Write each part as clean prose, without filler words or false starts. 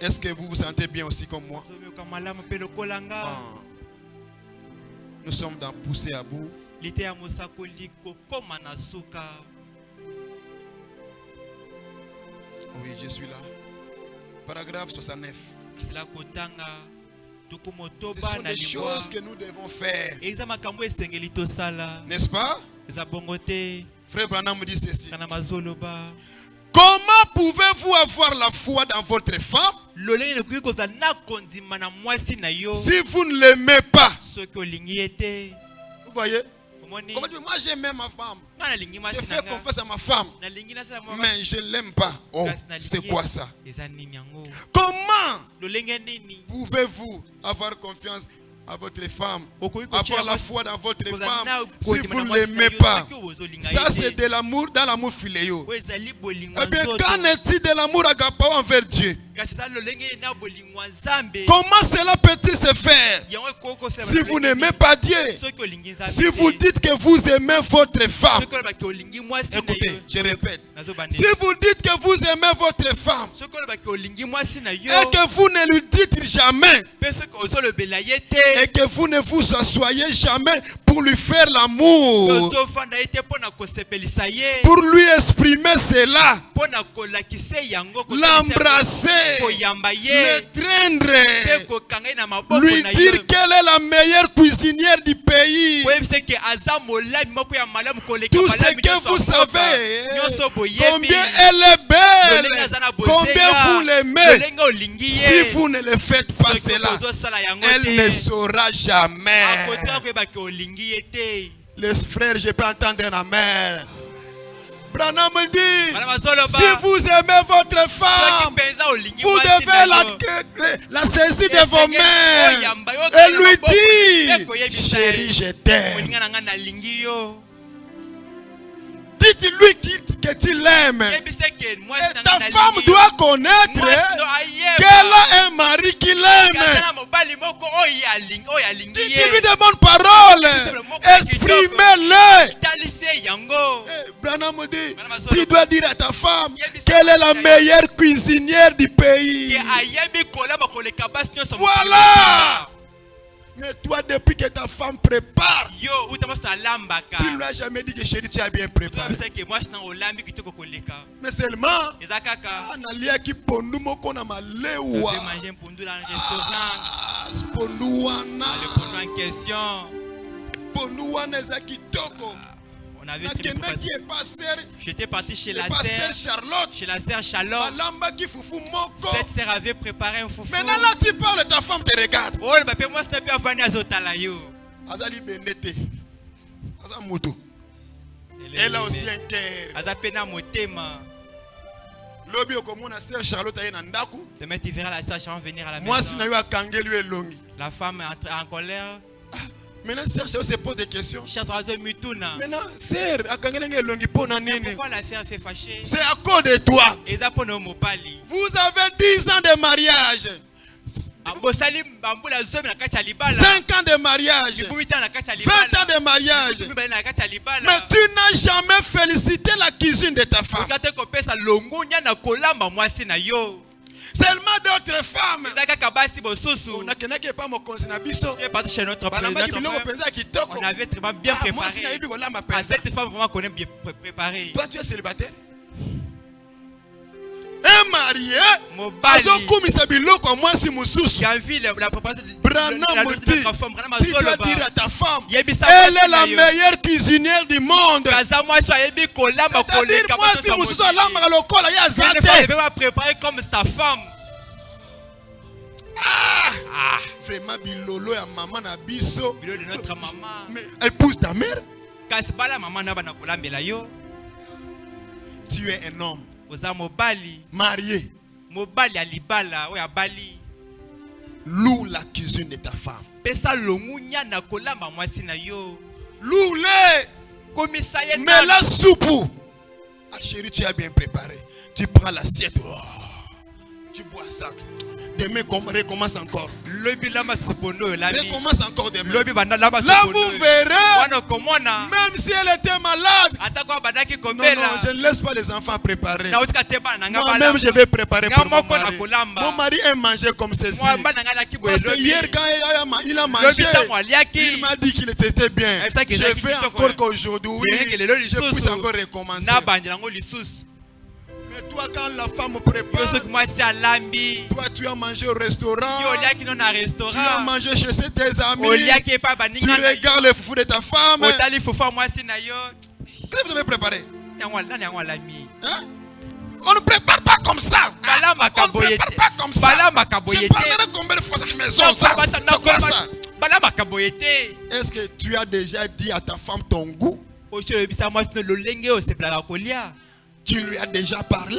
Est-ce que vous vous sentez bien aussi comme moi? Nous sommes dans poussée à bout. Oui, je suis là. Paragraphe 69. Ce sont des choses que nous devons faire. N'est-ce pas? Frère Branham me dit ceci. Comment pouvez-vous avoir la foi dans votre femme si vous ne l'aimez pas? Vous voyez? Moi j'aime ma femme. Je fais confiance à ma femme. Mais je ne l'aime pas. Oh, c'est quoi ça? Comment pouvez-vous avoir confiance à votre femme, avoir la foi dans votre femme si vous ne l'aimez pas? Ça c'est de l'amour, dans l'amour philéo. Eh bien, qu'en est-il de l'amour agapao envers Dieu? Comment cela peut-il se faire si vous n'aimez pas Dieu? Si vous dites que vous aimez votre femme, écoutez, je répète, si vous dites que vous aimez votre femme et que vous ne lui dites jamais et que vous ne vous asseyez jamais pour lui faire l'amour, pour lui exprimer cela, l'embrasser, le traîner, lui dire qu'elle est la meilleure cuisinière du pays. Tout ce que vous savez, combien elle est belle, combien vous l'aimez. Si vous ne le faites pas cela, elle ne saura jamais. Les frères, je peux entendre un amen. Branham me dit, si vous aimez votre femme, vous devez la saisir de vos mains et lui dire, chérie, je t'aime. Dites-lui que tu l'aimes. Et ta femme doit connaître qu'elle a un mari qui l'aime. Dites-lui de bonnes paroles. Exprimez-le. Branham me dit, tu dois dire à ta femme qu'elle est la meilleure cuisinière du pays. Voilà. Mais toi, depuis que ta femme prépare, tu ne lui as jamais dit que chérie, tu as bien préparé. Mais seulement, on avait j'étais parti chez la sœur Charlotte. Cette sœur avait préparé un foufou. Maintenant là tu parles, ta femme te regarde. Oh, moi c'était pas venu à Zotalayo. Elle a aussi un cœur. Azapena motema. Demain tu verras la sœur Charlotte venir à la maison. La femme est en colère. Maintenant, sœur, se pose des questions. Maintenant, sœur, pourquoi la sœur s'est fâchée? C'est à cause de toi. Vous avez 10 ans de mariage. 5 ans de mariage. 20 ans de mariage. Mais tu n'as jamais félicité la cuisine de ta femme. Seulement d'autres femmes. On avait très bien préparé. Cette femme vraiment connaît bien préparé. Toi tu es célibataire. Un marié, Branham tu dois dire à ta femme, elle est la meilleure cuisinière du monde. C'est-à-dire, moi si je suis elle va préparer comme ta femme. Vraiment bilolo ya maman na biso. Bilolo de notre maman. Mais épouse ta mère. Tu es un homme marié. Loue la cuisine de ta femme. Loue-les. Mais la soupe. Ah chérie, tu as bien préparé. Tu prends l'assiette. Oh, tu bois ça. Demain, recommence encore. Recommence encore demain. Là, vous verrez, même si elle était malade. Non, je ne laisse pas les enfants préparer. Moi-même, je vais préparer pour mon mari. Mon mari aime manger comme ceci. Parce que hier, quand il a mangé, il m'a dit qu'il était bien. Je fais encore qu'aujourd'hui, je puisse encore recommencer. Mais toi, quand la femme prépare, toi, tu as mangé au restaurant, tu as mangé chez tes amis, tu regardes le foufou de ta femme. Qu'est-ce que vous avez préparé? Hein? On ne prépare pas comme ça. On ne prépare pas comme ça. Je parlerai combien de fois à la maison. C'est quoi ça? Est-ce que tu as déjà dit à ta femme ton goût? Tu lui as déjà parlé?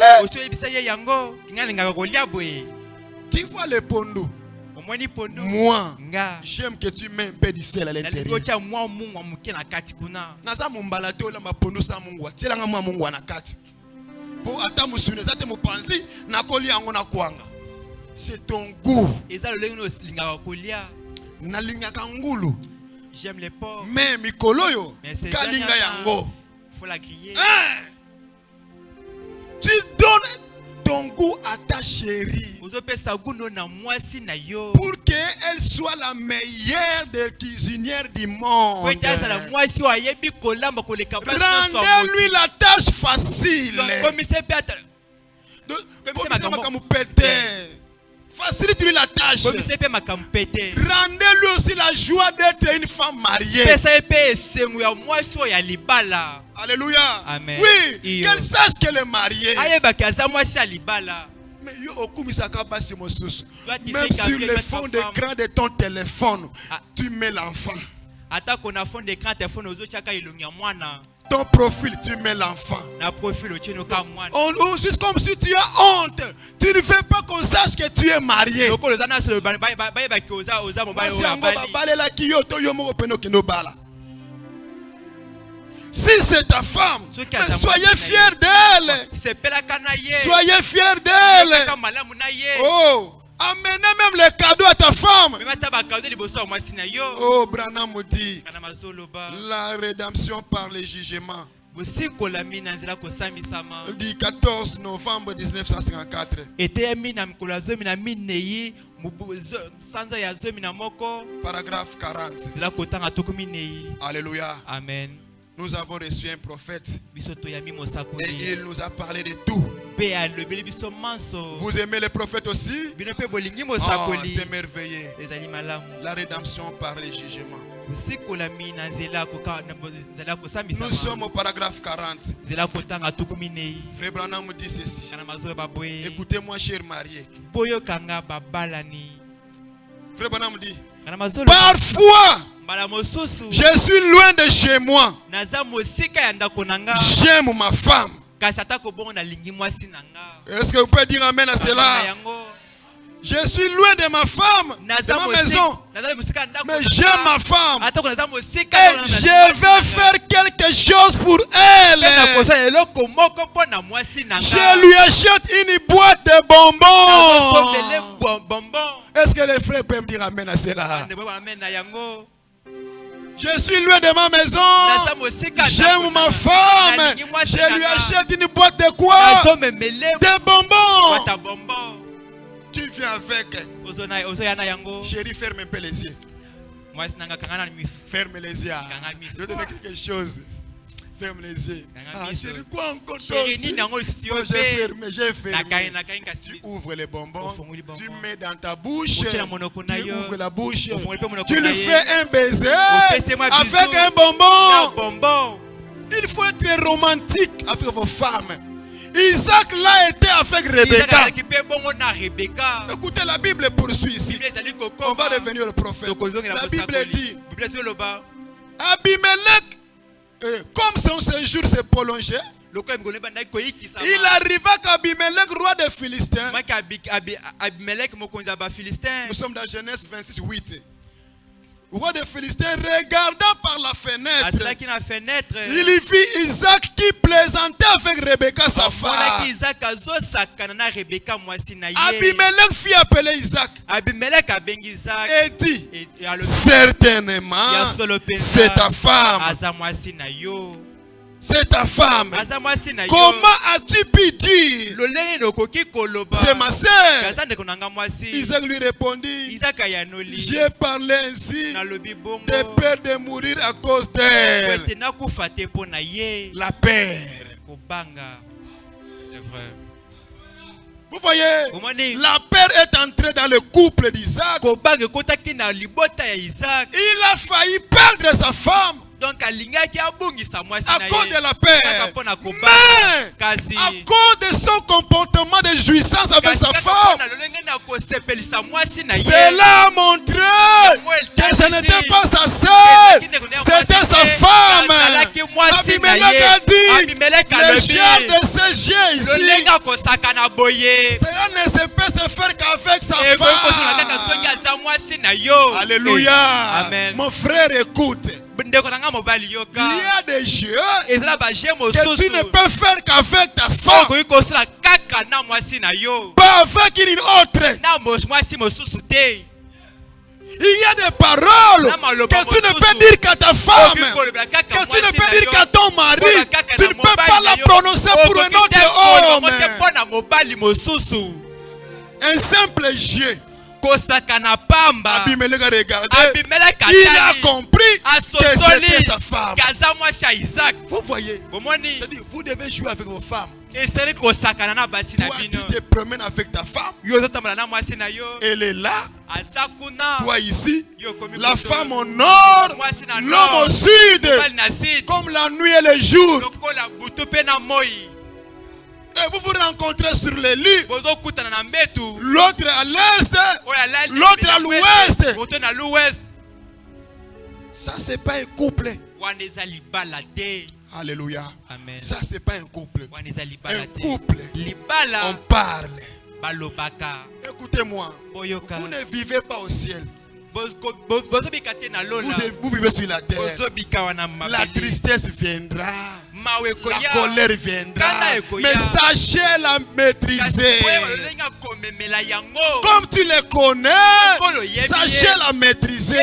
Tu vois le pondo? Moi, j'aime que tu mets un peu de sel à l'intérieur. C'est ton goût. J'aime les porcs. Mais mikoloyo kalinga yango. Faut la griller. Tu donnes ton goût à ta chérie pour qu'elle soit la meilleure des cuisinières du monde. Rendez-lui la tâche facile. Facilite-lui la tâche. Rendez-lui aussi la joie d'être une femme mariée. Alléluia. Amen. Oui, qu'elle sache qu'elle est mariée. Mais même sur le fond d'écran de ton téléphone, tu mets l'enfant. Ton profil, tu mets l'enfant. Juste comme si tu as honte. Tu ne veux pas qu'on sache que tu es marié. Si c'est ta femme, soyez fiers d'elle. Soyez fiers d'elle. Oh, amenez même les cadeaux à ta femme. Oh, Branham dit, la rédemption par le jugement. Du 14 novembre 1954. Paragraphe 40. Alléluia. Amen. Nous avons reçu un prophète et il nous a parlé de tout. Vous aimez les prophètes aussi? Oh, c'est merveilleux. La rédemption par le jugement. Nous sommes au paragraphe 40. Frère Branham dit ceci. Écoutez-moi, cher marié. Frère Branham dit, parfois, je suis loin de chez moi. J'aime ma femme. Est-ce que vous pouvez dire amen à cela? Je suis loin de ma femme, de ma maison. Mais j'aime ma femme. Et je vais faire quelque chose pour elle. Je lui achète une boîte de bonbons. Est-ce que les frères peuvent me dire amen à cela? Je suis loin de ma maison. J'aime ma femme. Je lui achète une boîte de quoi? De bonbons. Tu viens avec. Chérie, ferme un peu les yeux. Ferme les yeux. Je vais te dire quelque chose. Ferme les yeux. Chérie, quoi encore? J'ai fermé. Tu ouvres les bonbons. Tu mets dans ta bouche. Tu ouvres la bouche. Tu lui fais un baiser avec un bonbon. Il faut être romantique avec vos femmes. Isaac l'a été avec Rebecca. Écoutez, la Bible poursuit ici. On va revenir au prophète. La Bible dit, Abimelech, comme son séjour s'est prolongé, il arriva qu'Abimelech, roi des Philistins, nous sommes dans Genèse 26, 8. roi des Philistins, regardant par la fenêtre, il y vit Isaac qui plaisantait avec Rebecca, sa femme. Abimelech fit appeler Isaac et dit, certainement, c'est ta femme. C'est ta femme. Comment as-tu pu dire, c'est ma sœur? Isaac lui répondit, j'ai parlé ainsi de peur de mourir à cause d'elle. La peur. C'est vrai. Vous voyez, la peur est entrée dans le couple d'Isaac. Il a failli perdre sa femme. Donc, à cause de la paix, mais à cause de son comportement de jouissance avec sa femme, cela a montré que ce n'était pas sa sœur, c'était sa femme. Abimelech a dit, le genre de ce jeu ici, cela ne se peut se faire qu'avec sa femme. Alléluia. Amen. Mon frère, écoute. Il y a des jeux que tu ne peux faire qu'avec ta femme, pas avec une autre. Il y a des paroles que tu ne peux dire qu'à ta femme, que tu ne peux dire qu'à ton mari. Tu ne peux pas la prononcer pour un autre homme. Un simple jeu. Abimelech a regardé, il a compris que c'était sa femme. Vous voyez, c'est-à-dire, vous devez jouer avec vos femmes. Toi, tu te promènes avec ta femme. Elle est là. Toi ici. La femme au nord, l'homme au sud. Comme la nuit et le jour. Et vous vous rencontrez sur les lits. L'autre à l'est, l'autre à l'ouest. Ça, c'est pas un couple. Alléluia. Amen. Ça, c'est pas un couple. Un couple, on parle. Écoutez-moi, vous ne vivez pas au ciel. Vous vivez sur la terre. La tristesse viendra. La colère viendra. Mais sachez la maîtriser. Comme tu les connais, sachez la maîtriser.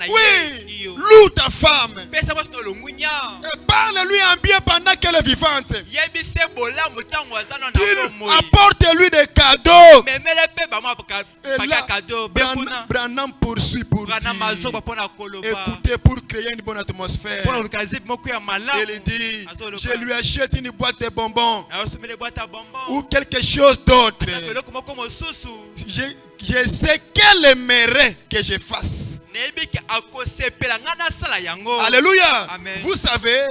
Oui, loue ta femme. Et parle-lui en bien pendant qu'elle est vivante. Apporte-lui des cadeaux. Et là, Branham poursuit pour dire, écoutez, pour créer une bonne atmosphère. Il dit, je lui achète une boîte de bonbons ou quelque chose d'autre. Je sais qu'elle aimerait que je fasse. Alléluia. Amen. Vous savez,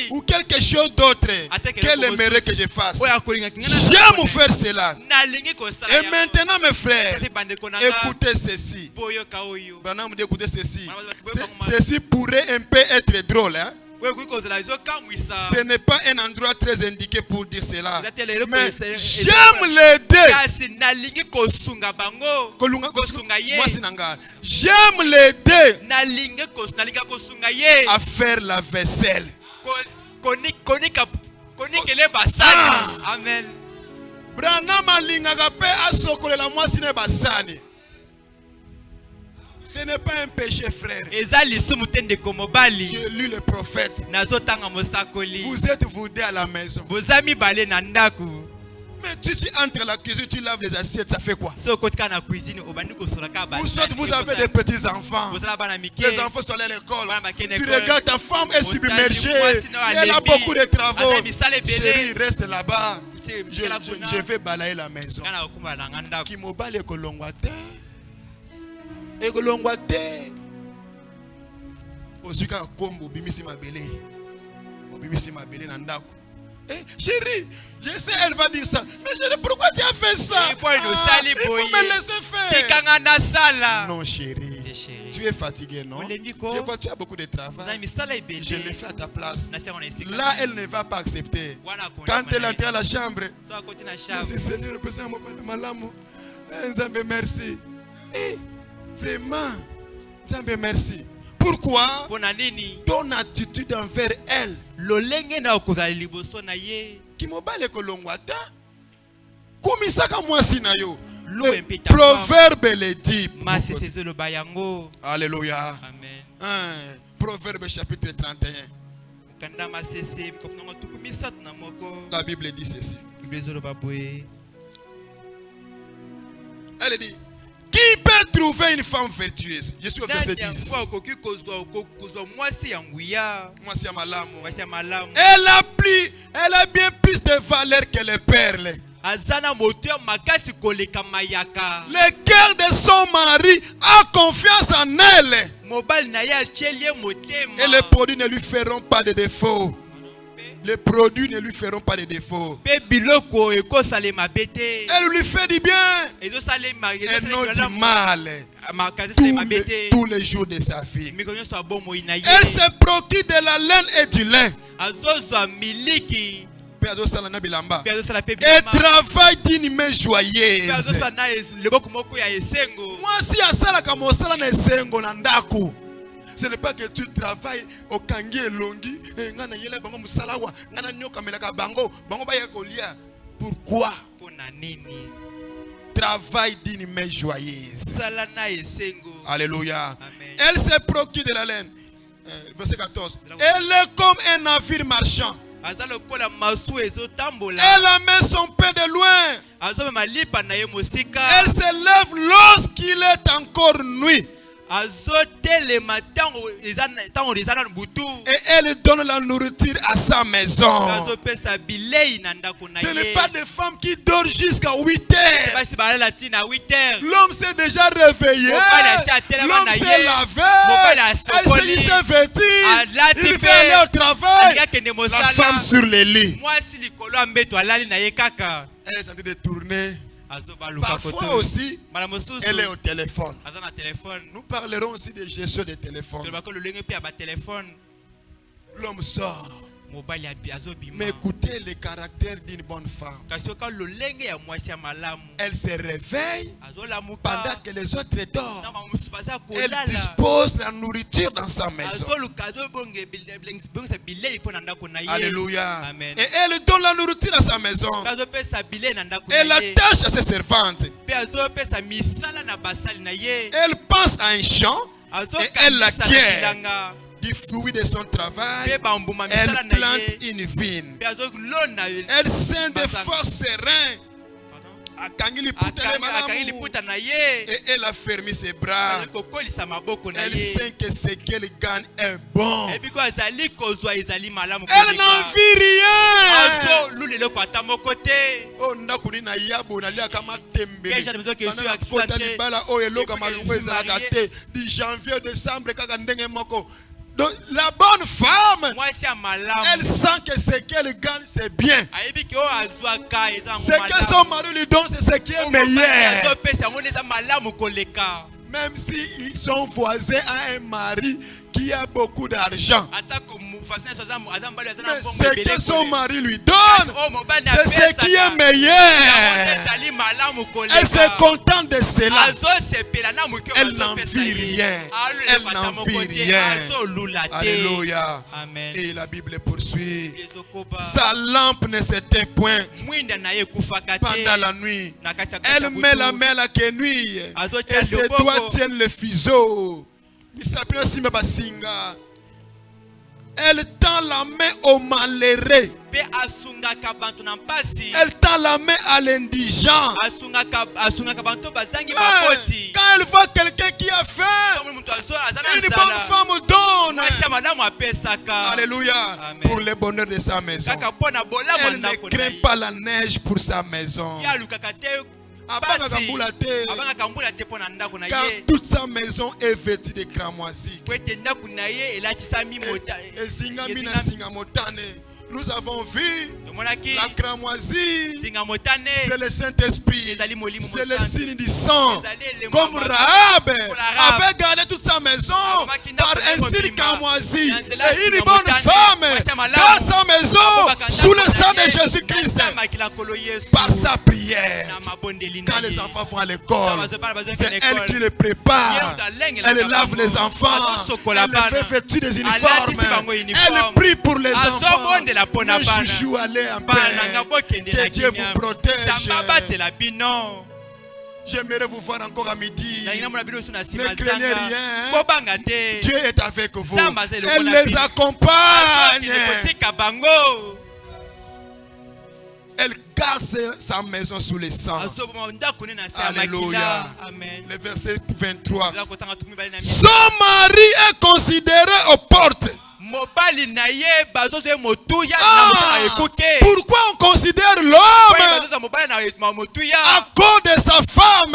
ou quelque chose d'autre qu'elle aimerait que je fasse. J'aime faire cela. Et maintenant, mes frères, écoutez ceci. Écoutez ceci. Ceci pourrait un peu être drôle, hein? Ce n'est pas un endroit très indiqué pour dire cela. Mais j'aime l'aider. J'aime l'aider à faire la vaisselle. Amen. Branham alingaka pe asokolela mwasi ne basani. Ce n'est pas un péché, frère. J'ai lu le prophète. Vous êtes vous deux à la maison. Mais tu entres la cuisine, tu laves les assiettes, ça fait quoi? Ou soit vous avez des petits enfants. Les enfants sont à l'école. Tu regardes ta femme, elle est submergée. Elle a beaucoup de travaux. Chérie, reste là-bas. Je vais balayer la maison. Kimobale kolongwate. Egolongwate. Ozuka kombo bimisi mabele. Bimisi mabele na ndako. Chérie, je sais, elle va dire ça. Mais chérie, pourquoi tu as fait ça? Il faut me laisser faire. Non, chérie. Tu es fatigué, non? Je vois, tu as beaucoup de travail. Je l'ai fait à ta place. Là, elle ne va pas accepter. Quand elle entre à la chambre, merci Seigneur, merci. Vraiment, Zambé, merci. Pourquoi? Ton attitude envers elle. Qui m'obale kolongwata. Kumisaka mwasi na yo. Proverbe le dit. Alléluia. Amen. Proverbe chapitre 31. La Bible dit ceci. Elle dit, qui peut trouver une femme vertueuse? Je suis au verset 10. Elle a bien plus de valeur que les perles. Le cœur de son mari a confiance en elle. Et les produits ne lui feront pas de défaut. Les produits ne lui feront pas de défaut. Elle lui fait du bien. Et non du mal. Tous les jours de sa vie. Elle se procure de la laine et du lin. Et travaille d'une main joyeuse. Moi, si à ça, ce n'est pas que tu travailles au kangi et longi. Pourquoi? Travaille d'une main joyeuse. Alléluia. Elle se procure de la laine. Verset 14. Elle est comme un navire marchand. Elle amène son pain de loin. Elle se lève lorsqu'il est encore nuit. Et elle donne la nourriture à sa maison. Ce n'est pas des femmes qui dorment jusqu'à 8 heures. L'homme s'est déjà réveillé. L'homme s'est lavé. Elle s'est vêtue. Il veut aller au travail. La femme sur les lits. Elle est en train de tourner. Parfois aussi, elle est au téléphone. Nous parlerons aussi de gestion des téléphones. L'homme sort. Mais écoutez le caractère d'une bonne femme. Elle se réveille pendant que les autres dorment. Elle dispose la nourriture dans sa maison. Alléluia. Amen. Et elle donne la nourriture à sa maison. Elle attache à ses servantes. Elle pense à un champ et elle l'acquiert. Du fruit de son travail, elle plante une vigne. Elle sent des forces sereins. Et elle a fermé ses bras. Elle sait que ce qu'elle gagne est bon. Elle n'envie rien. Du janvier au décembre. Donc la bonne femme, elle sent que ce qu'elle gagne c'est bien. Ce que son mari lui donne c'est ce qui est meilleur. Même si son voisin a un mari qui a beaucoup d'argent, mais ce que son mari lui donne, c'est ce qui est meilleur. Elle se contente de cela. Elle n'envie rien. Elle n'envie rien. Alléluia. Amen. Et la Bible poursuit. Sa lampe ne s'éteint point pendant la nuit. Elle met la main à la quenouille et ses doigts tiennent le fuseau. Elle tend la main au malheureux. Elle tend la main à l'indigent. Quand elle voit quelqu'un qui a faim, une bonne femme donne. Alléluia. Amen. Pour le bonheur de sa maison. Elle ne craint pas la neige pour sa maison. Car toute sa maison est vêtue de cramoisi. Nous avons vu la cramoisie, c'est le Saint-Esprit, c'est le signe du sang. Comme Rahab avait gardé toute sa maison par un signe cramoisi et une bonne femme garde sa maison sous le sang de Jésus-Christ par sa prière. Quand les enfants vont à l'école, c'est elle qui les prépare. Elle lave les enfants, elle les fait vêtir des uniformes, elle prie pour les enfants. Ne chouchou, allez en paix. Que Dieu vous protège. J'aimerais vous voir encore à midi. Ne craignez rien. Dieu est avec vous. Elle les accompagne. Elle garde sa maison sous le sang. Alléluia. Le verset 23. Son mari est considéré aux portes. Pourquoi on considère l'homme à cause de sa femme?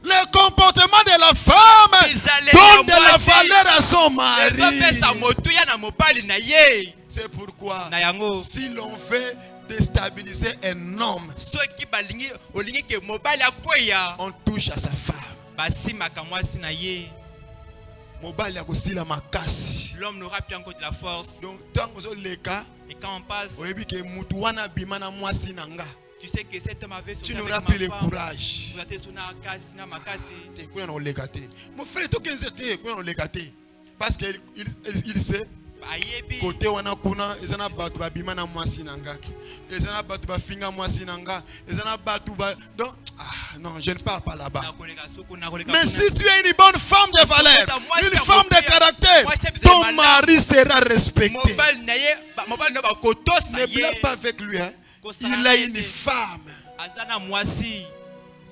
Le comportement de la femme donne de la valeur à son mari. C'est pourquoi si l'on veut déstabiliser un homme, on touche à sa femme. L'homme n'aura plus encore de la force. Donc, et quand on passe, tu sais que cet homme avait tu n'auras plus le courage. Mon frère, parce qu'il sait côté wana kuna ezana batu ba bimana mwasi nangaki ezana batu ba finga mwasi nanga ezana batu ba donc non, je ne parle pas là-bas. Mais si tu es une bonne femme de valeur, une femme de caractère, ton mari sera respecté. Ne blague pas avec lui, hein. Il a une femme.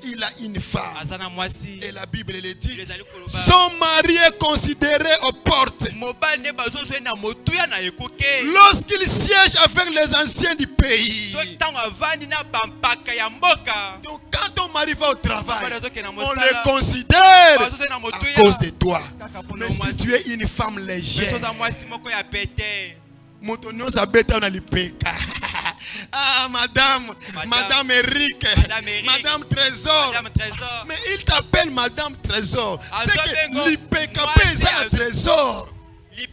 Il a une femme. Et la Bible le dit. Son mari est considéré aux portes. Lorsqu'il siège avec les anciens du pays. Donc quand ton mari va au travail, on le considère à cause de toi. Mais si tu es une femme légère, ah, Madame Eric, Madame Trésor. Mais il t'appelle Madame Trésor. C'est que l'IPKP est un trésor. Ne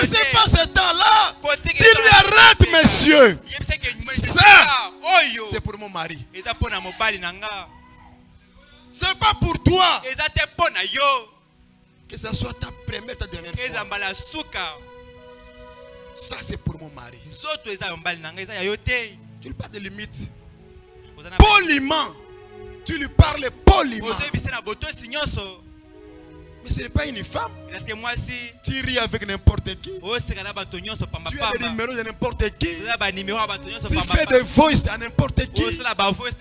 laissez pas ce temps-là. Il lui arrête, monsieur. Ça, c'est pour mon mari. C'est pas pour toi. Que ce soit ta première, ta dernière fois. Ça c'est pour mon mari. Tu lui parles de limite. Poliment. Tu lui parles poliment. Mais ce n'est pas une femme. Tu ris avec n'importe qui. Tu as des numéros de n'importe qui. Tu fais des voices à n'importe qui.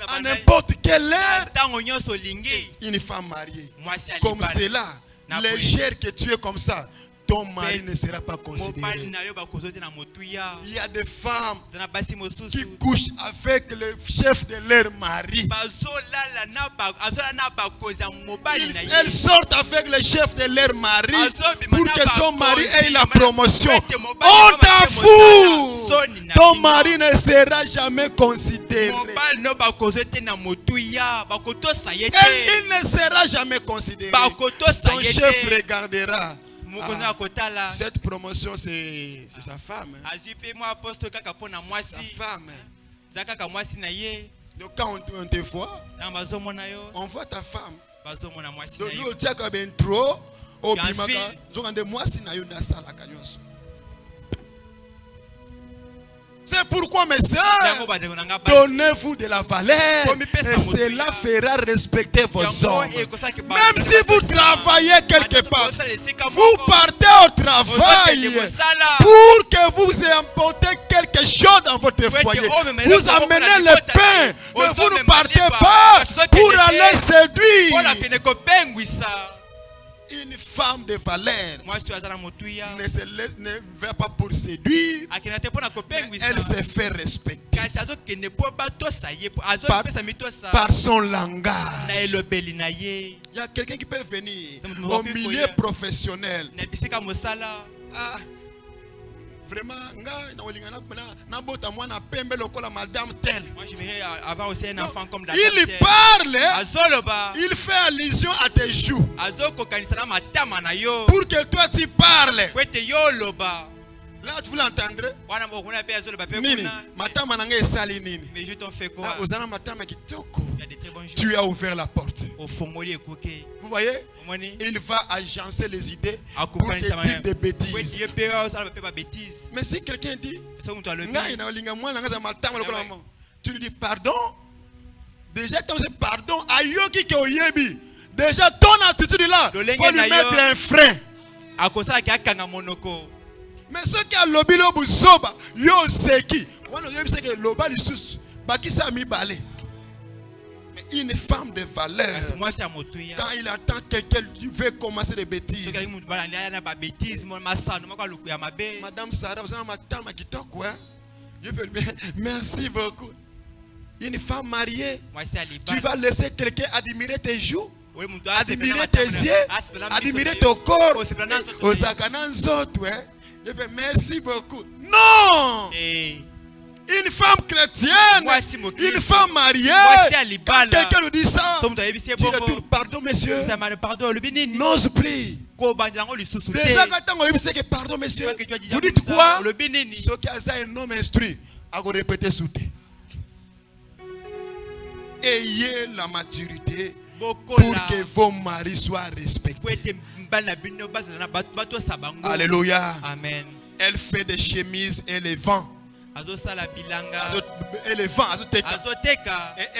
À n'importe quelle heure. Une femme mariée. Comme cela, légère que tu es comme ça. Ton mari ne sera pas considéré. Il y a des femmes qui couchent avec le chef de leur mari. Elles sortent avec le chef de leur mari pour que son mari ait la promotion. On t'en fout. Ton mari ne sera jamais considéré. Il ne sera jamais considéré. Ton chef regardera. Ah, cette promotion, c'est sa femme. Sa femme. Donc quand on te voit, on voit ta femme. C'est pourquoi, mes sœurs, donnez-vous de la valeur et cela fera respecter vos hommes. Même si vous travaillez quelque part, vous partez au travail pour que vous emportez quelque chose dans votre foyer. Vous amenez le pain, mais vous ne partez pas pour aller séduire. Une femme de valeur ne va pas pour séduire, elle se fait respecter par son langage. Il y a quelqu'un qui peut venir au milieu professionnel. Vraiment, moi j'aimerais avoir aussi un enfant comme la il parle, il fait allusion à tes joues. Pour que toi tu parles. Là, tu veux l'entendre? Mais je t'en fais quoi? Tu as ouvert la porte. Vous voyez? Il va agencer les idées pour te dire des bêtises. Mais si quelqu'un dit, tu lui dis pardon. Déjà, quand c'est pardon, déjà ton attitude là, il faut lui mettre un frein. Mais ce qui a lobby le buzoba, yo seki. On a dit que loba li sous, baki sa mi balé. Mais une femme de valeur, quand il attend quelqu'un qui veut commencer des bêtises. Madame Sarah, vous avez ma tante qui toque quoi? Merci beaucoup. Une femme mariée, tu vas laisser quelqu'un admirer tes joues, admirer tes yeux, admirer ton corps, aux akanans autres, ouais. Merci beaucoup. Non! Une femme chrétienne, une femme mariée, quand quelqu'un nous dit ça, tu retournes, pardon monsieur, n'ose plus. Déjà quand on dit que pardon monsieur, vous dites quoi? Ce qui a un homme instruit, à vous répéter sous terre. Ayez la maturité pour que vos maris soient respectés. Alléluia. Amen. Elle fait des chemises et les vend. Et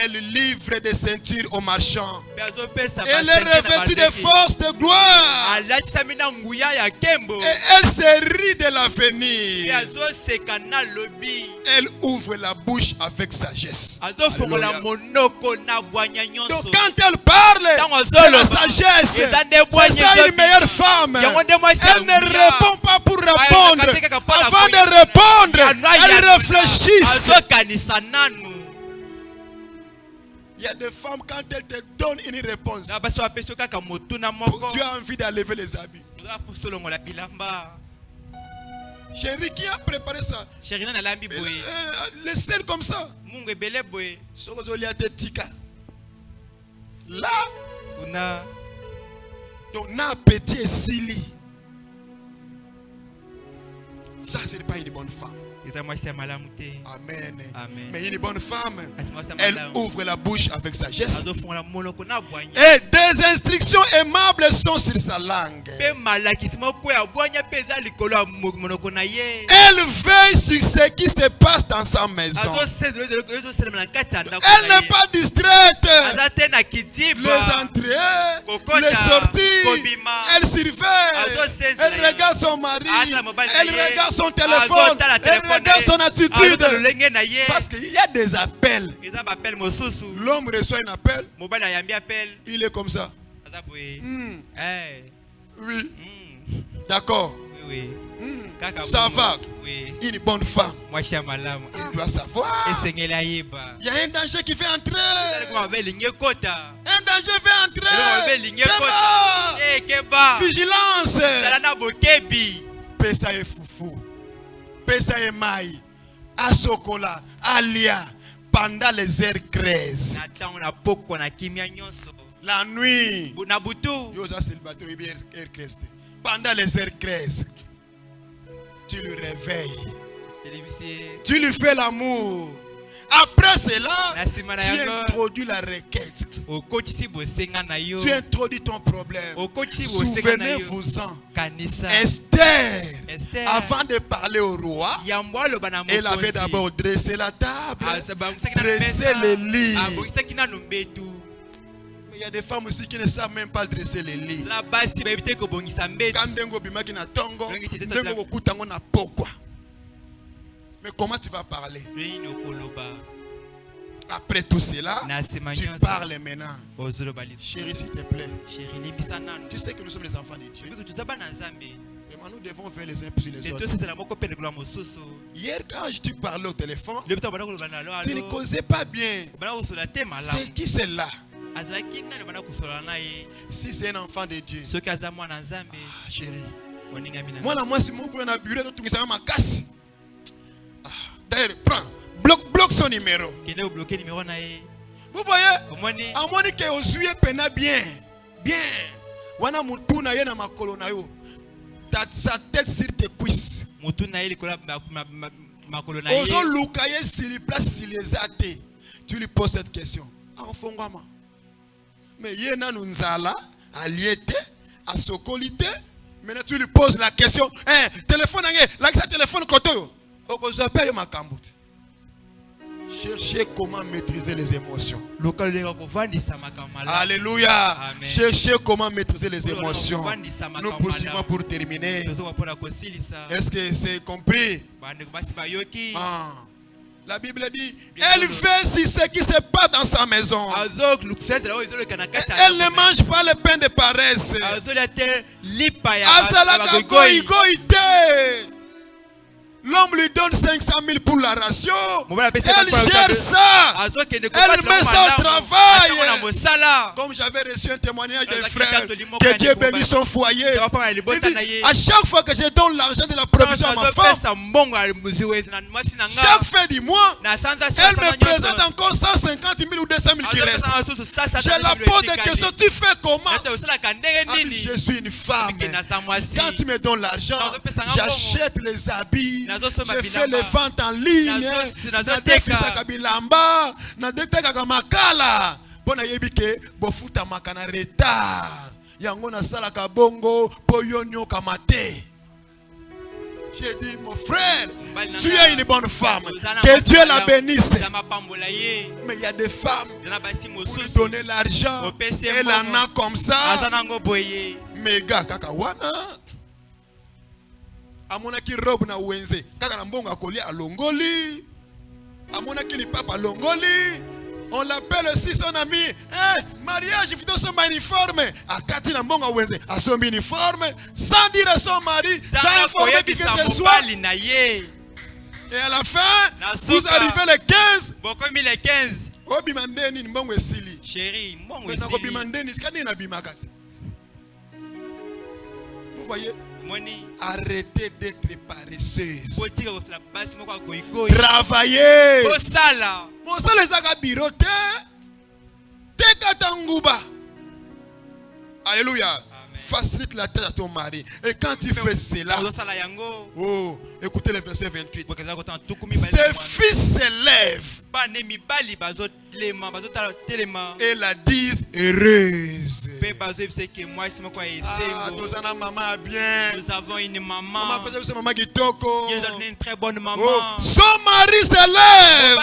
elle livre des ceintures aux marchands. Elle est revêtue de force de gloire. Et elle se rit de l'avenir. Elle ouvre la bouche avec sagesse. Donc quand elle parle, c'est la sagesse. C'est ça une meilleure femme. Elle ne répond pas pour répondre. Avant de répondre, elle réfléchissent. Il y a des femmes, quand elles te donnent une réponse, tu as envie d'enlever les habits. Chérie, qui a préparé ça? Les selles comme ça. Là, donc, n'a petit et sili. Ça, ce n'est pas une bonne femme. Amen. Mais une bonne femme, elle ouvre la bouche avec sagesse. Et des instructions aimables sont sur sa langue. Elle veille sur ce qui se passe dans sa maison. Elle n'est pas distraite. Les entrées, les sorties, elle surveille. Elle regarde son mari. Elle regarde son téléphone. Elle regarde son attitude. Parce qu'il y a des appels. L'homme reçoit un appel. Il est comme ça. Oui. D'accord. Ça va. Une bonne femme. Il doit savoir. Il y a un danger qui fait entrer. Un danger fait entrer. Vigilance. Pesa et foufou. Pesa et maï. Asokola. Alia. Pendant les heures creuses. La nuit. Pendant les heures creuses. Tu le réveilles. Tu lui fais l'amour. Après cela, tu introduis la requête. Tu introduis ton problème. Souvenez-vous-en. Esther, avant de parler au roi, elle avait d'abord dressé la table, dressé les lits. Il y a des femmes aussi qui ne savent même pas dresser les lits. Mais comment tu vas parler? Après tout cela, tu parles maintenant. Chérie, s'il te plaît. Tu sais que nous sommes les enfants de Dieu. Vraiment, nous devons faire les uns sur les autres. Hier, quand tu parlais au téléphone, tu ne causais pas bien. C'est qui celle-là? Si c'est un enfant de Dieu, chérie, Moi, c'est mon coin à bureau, tout ça m'a cassé. D'ailleurs, prends, bloque son numéro. Vous voyez, à mon que aux yeux pena bien. Wana mutuna yena makolo na yo. Sa tête sur tes cuisses. Ozo lukaye s'il place s'il les a été. Tu lui poses cette question. Mais yena nunzala, aliete, à sokolite. Maintenant tu lui poses la question. Téléphone là ça téléphone koto. Okozo paye ma kambout. Cherchez comment maîtriser les émotions. Alléluia. Amen. Cherchez comment maîtriser les émotions. Nous poursuivons pour terminer. Est-ce que c'est compris? La Bible dit, elle fait si ce qui se passe dans sa maison. Elle ne mange pas le pain de paresse. L'homme lui donne 500 000 pour la ration. Elle gère ça. Elle met ça au travail. Comme j'avais reçu un témoignage d'un frère, que Dieu bénisse son foyer. Il dit, à chaque fois que je donne l'argent de la provision à ma femme, chaque fin du mois, elle me présente encore 150 000 ou 200 000 qui restent. Je la pose des questions. Tu fais comment? Je suis une femme. Quand tu me donnes l'argent, j'achète les habits. Je fais les ventes en ligne. Nadefisaka bilamba, nadeteka makala. Bona yebike bofuta makana retard. Yango na sala kabongo poyonyo kamate. J'ai dit mon frère, tu es une bonne femme. Que Dieu la bénisse. Mais il y a des femmes pour lui donner l'argent. Elle en a comme ça. Mais gars kakawana. Amona ki robe na wenze kaka na mbongo akolia alongoli. Amona ki papa longoli. On l'appelle aussi son ami. Mariage, il faut son uniforme. Akati na mbongo wenze a son uniforme sans dire à son mari, sans informer qui que ce soit. Et à la fin, vous arrivez le 15. Le 15. Obimandeni mbongo esili. Chérie, mbongo esili. Na obimandeni skani na bimakati. Vous voyez? Arrêtez d'être paresseuse. Travaillez. Mon sala ezaka birote. Tekatanguba. Alléluia. Facilite la tâche à ton mari. Et quand tu fais cela, oh, écoutez le verset 28. Ses fils s'élèvent et la disent heureuse. Nous avons une maman. Une très bonne maman. Son mari s'élève.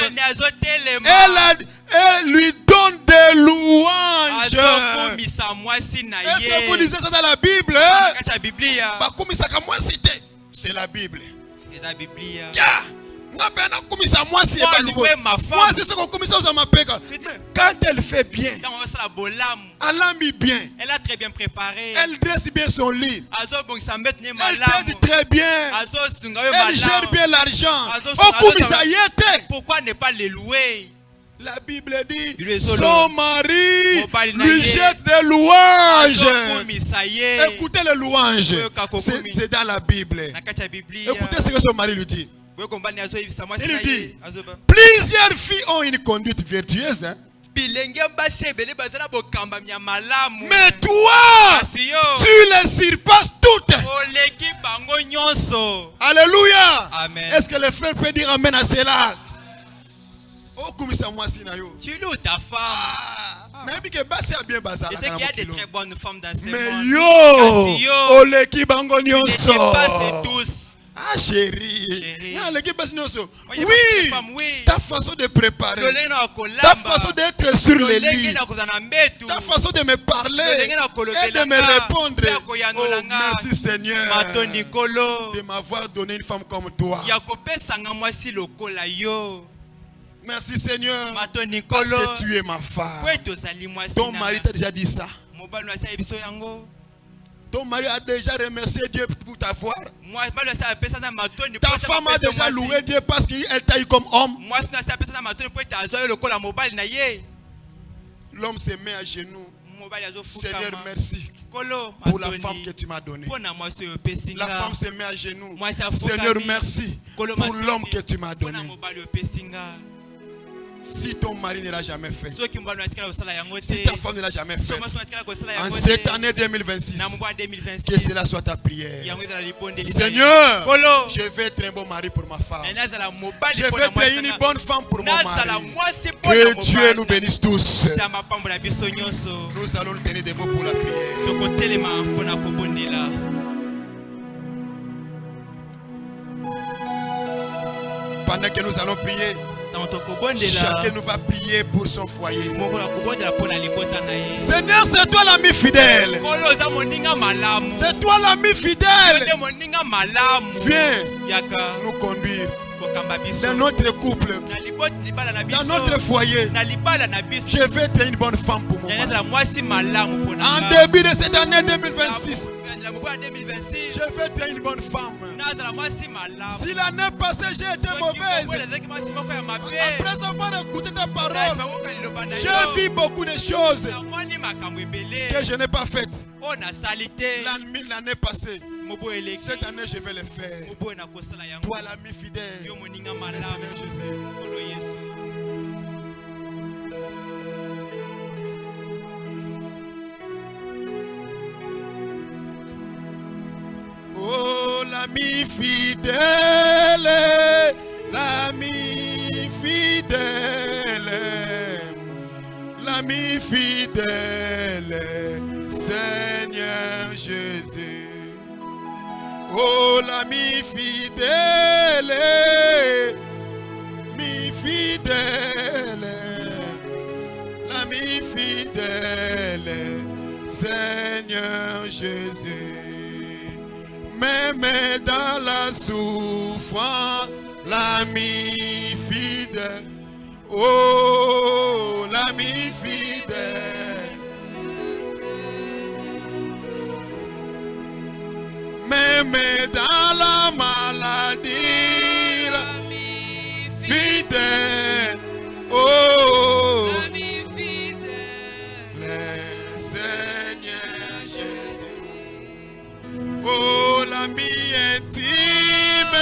Elle lui donne des louanges. Est-ce que vous lisez ça dans la Bible? C'est la Bible. Quand elle fait bien, elle a mis bien, elle a très bien préparé, elle dresse bien son lit, elle traite très bien, elle gère bien l'argent. Pourquoi ne pas les louer? La Bible dit, son mari lui jette des louanges. Écoutez les louanges. C'est dans la Bible. Écoutez ce que son mari lui dit. Il lui dit, plusieurs filles ont une conduite vertueuse. Hein? Mais toi, tu les surpasses toutes. Alléluia. Est-ce que les frères peuvent dire amen à cela? Tu loues ta femme. Je sais qu'il y a des très bonnes femmes dans ce monde. Mais yo, ne pas tous. Ah chérie. Oui, ta façon de préparer, ta façon d'être sur les lits, ta façon de me parler et de me répondre. Oh, merci Seigneur de m'avoir donné une femme comme toi. Merci Seigneur parce que tu es ma femme. Ton mari t'a déjà dit ça. Ton mari a déjà remercié Dieu pour t'avoir. Ta femme a déjà loué Dieu parce qu'elle t'a eu comme homme. L'homme se met à genoux Seigneur, merci pour la femme que tu m'as donnée. La femme se met à genoux. Seigneur, merci pour l'homme que tu m'as donné. Si ton mari ne l'a jamais fait, si ta femme ne l'a jamais fait, en cette année 2026, que cela soit ta prière. Seigneur, je vais être un bon mari pour ma femme. Je vais être une bonne femme pour mon mari. Que Dieu nous bénisse tous. Nous allons nous tenir debout pour la prière. Pendant que nous allons prier, chacun nous va prier pour son foyer. Seigneur, c'est toi l'ami fidèle. C'est toi l'ami fidèle. Viens nous conduire dans notre couple, dans notre foyer. Je vais être une bonne femme pour mon mari. En début de cette année 2026, je vais être une bonne femme. Si l'année passée j'ai été mauvaise, après avoir écouté ta parole, j'ai vu beaucoup de choses que je n'ai pas faites l'année passée. Cette année je vais les faire. Toi l'ami fidèle, le Seigneur Jésus. Oh l'ami fidèle, l'ami fidèle, l'ami fidèle, Seigneur Jésus. Oh l'ami fidèle, mi fidèle, l'ami fidèle, Seigneur Jésus. Même dans la souffrance, l'ami fidèle, oh l'ami fidèle. Même dans la maladie, l'ami fidèle, oh l'ami fidèle, le Seigneur Jésus. Oh l'ami intime,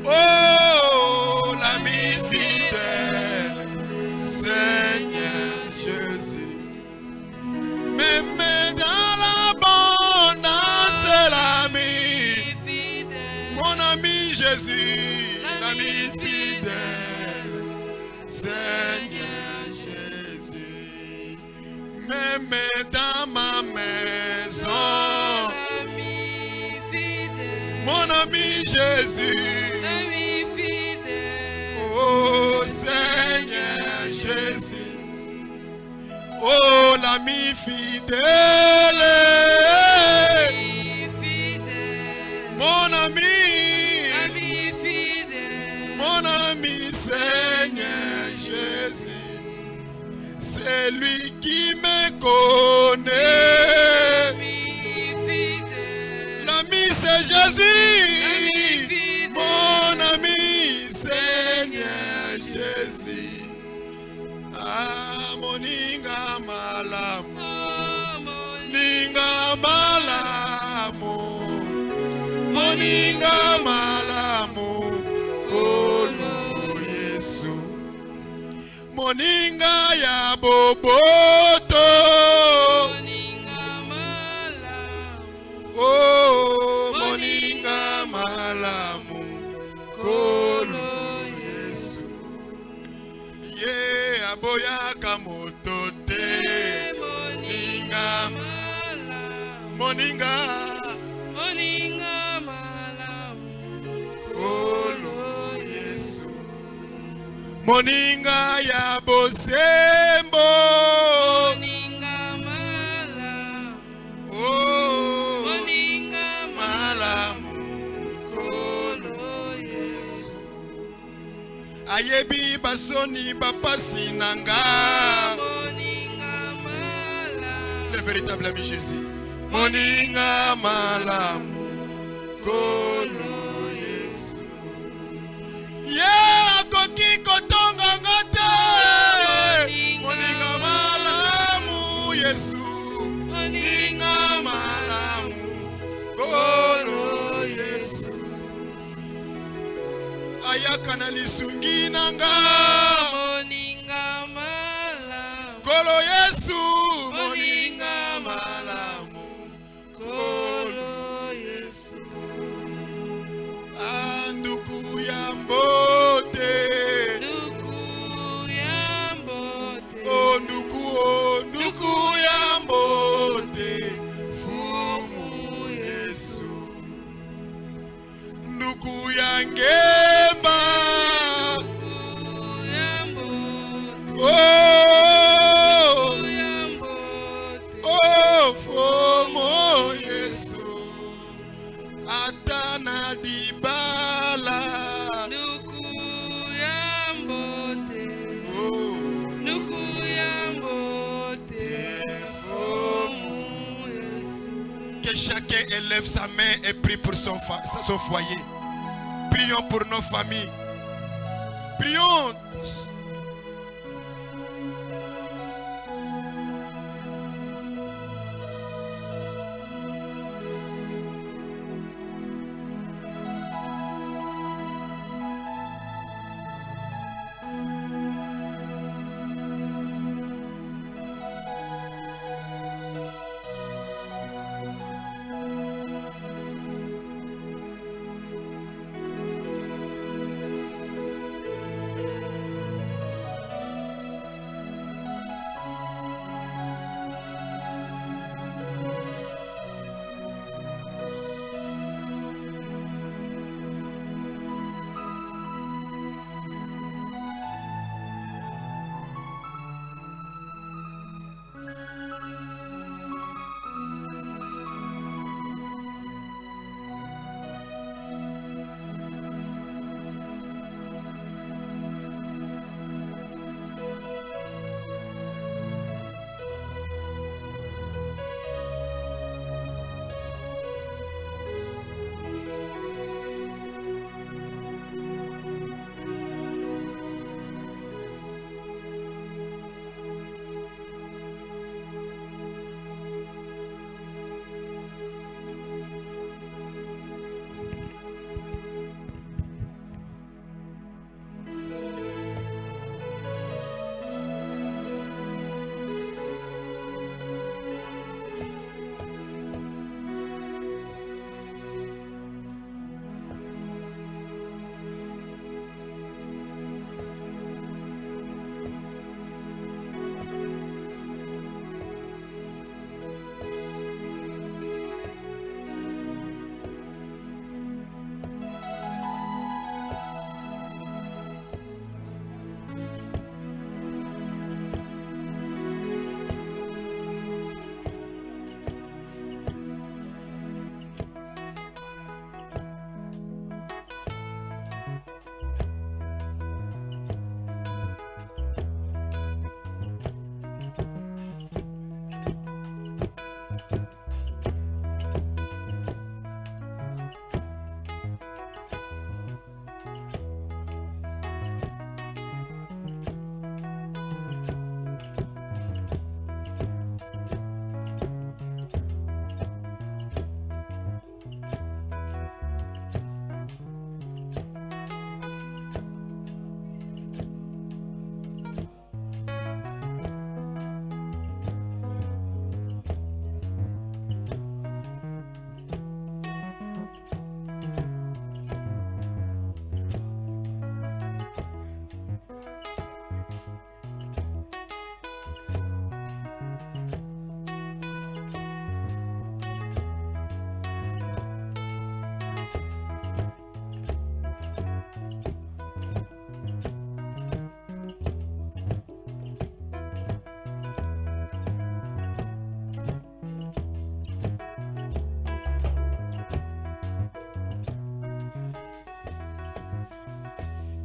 oh l'ami fidèle, Seigneur Jésus. Même dans l'abondance, l'ami, mon ami Jésus, l'ami fidèle, Seigneur Jésus. Même dans ma maison, mon ami Jésus, oh Seigneur Jésus. Oh l'ami fidèle, mon ami, mon ami Seigneur Jésus, c'est lui qui me connaît. L'ami c'est Jésus, mon ami Seigneur Jésus. Ah, moninga malamu, ninga malamu, moninga malamu, kolo Yesu, moninga ya boboto, oh moninga malamu, kolo Yesu, yeah aboya kamotote, moninga moninga malamu, kolo Yesu, moninga ya bosembo, moninga malamu, oh moninga malamu, kolo Yesu. Ayebi basoni bapasi nanga, moninga malamu, le véritable ami Jésus. Moninga malamu, kolo Yesu. Yeah, koki kotonga ngate. esungi nanga moninga malamu Kolo Yesu moninga malamu Kolo Yesu Anduku ya mbote Oh nduku ya mbote Fumu Yesu Nduku ya ngemba Oh Fumu Yesu Atana dibala Nduku ya mbote Nduku ya mbote Fumu Yesu. Que chacun élève sa main et prie pour son foyer. Prions pour nos familles. Prions tous.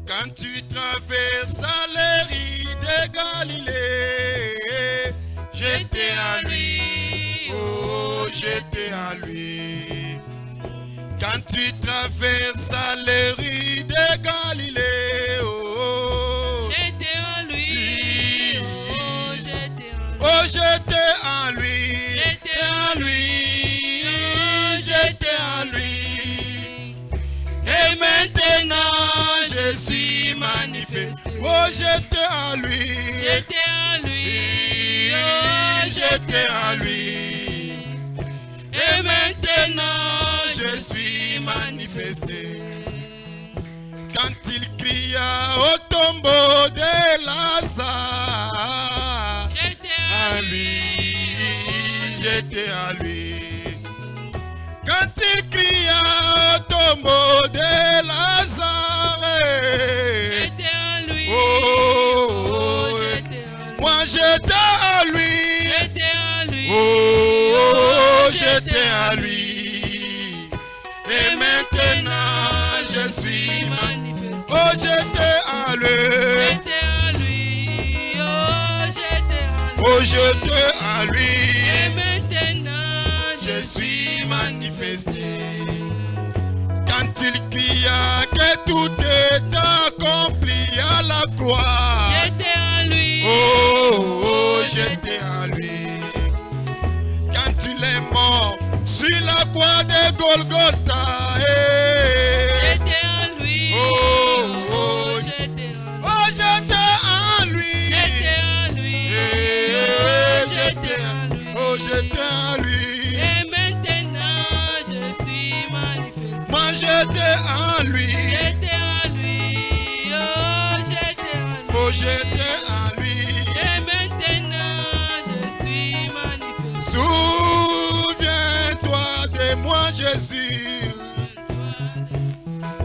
Quand tu traverses les rives de Galilée, j'étais en lui, oh j'étais en lui. Quand tu traverses les rives de Galilée, oh j'étais en lui, oh j'étais en lui, oh j'étais en lui, j'étais en lui, oh j'étais en lui. Et maintenant je suis marié. Oh, j'étais en lui. J'étais en lui. Oh, J'étais en lui. Et maintenant je suis manifesté. Quand il cria au tombeau de Lazare, en lui, j'étais en lui. Quand il cria au tombeau de Lazare, j'étais en lui. Oh, moi j'étais en lui. J'étais en lui. Oh, j'étais en lui. Et maintenant je suis manifesté. Oh, j'étais en lui. J'étais en lui. Oh, j'étais en lui. Oh, j'étais en lui. Et maintenant Je suis manifesté. Quand il cria que tout est accompli à la croix. j'étais en lui. Oh, oh, j'étais en lui. Quand il est mort sur la croix de Golgotha. J'étais en lui. Oh, oh, j'étais en lui. oh, j'étais en lui. J'étais en lui. J'étais en lui. Oh, j'étais en lui. Et maintenant je suis manifesté. Moi, j'étais en lui. J'étais en lui. Oh, j'étais en lui. Oh, j'étais en lui. Et maintenant je suis manifesté. Souviens-toi de moi, Jésus.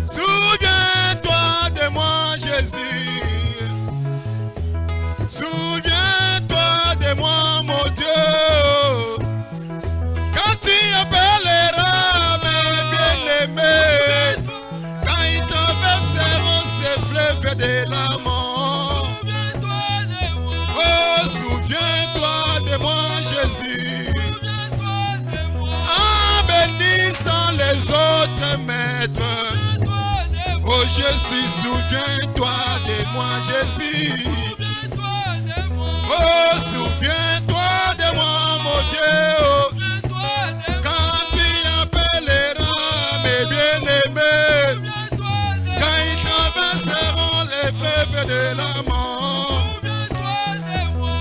Souviens-toi de moi, Jésus. Souviens-toi de moi, mon Dieu. Quand tu appelleras mes bien-aimés, quand ils traverseront ces fleuves de la mort. Oh, souviens-toi de moi, Jésus. En bénissant les autres maîtres. Oh, Jésus, souviens-toi de moi, Jésus. Oh, souviens-toi de moi, mon Dieu. Quand tu appelleras mes bien-aimés, quand ils traverseront les fleuves de la mort.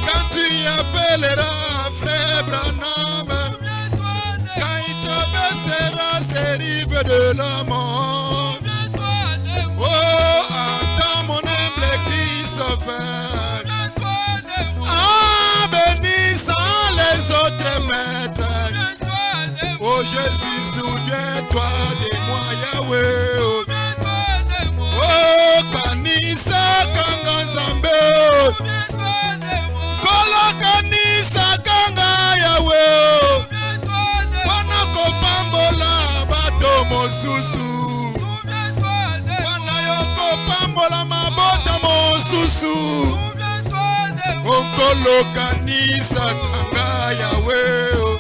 Quand tu appelleras frère Branham, quand il traversera ces rives de la mort. Oh, entends mon humble cri sauveur. En bénissant les autres maîtres. Oh Jésus, souviens-toi de moi, Yahweh. Oh, Kanisa Kanganzambe. Kolo Kanisa Kanga Yahweh. Wana kopambola bato mosusu. Wana yoko pambola mabota mosusu. Okolo Kanisa Kanga Yahweh.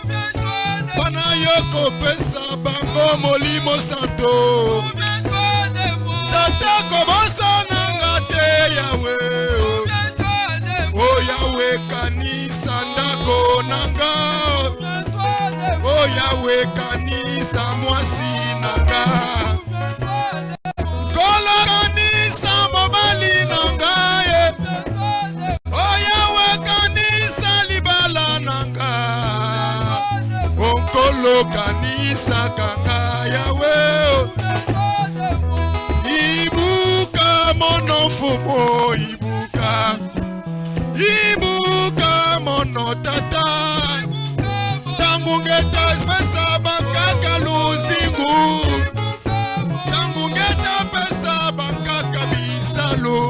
Wana yoko pesa bango molimo santo. Tata kobosa nanga te Yahweh. Oh Yahweh Kanisa ndako nanga. Oh Yahweh Kanisa mwasi nanga. Kolo Kanisa mobali nanga. Oh Yahweh Kanisa libala nanga. Onkolo Kanisa kanga Yahweh. Ibuka mono fumo ibuka. Ibuka mono tata. Tangungeta pesa bankaka luzingu. Tangungeta pesa bankaka bisalo.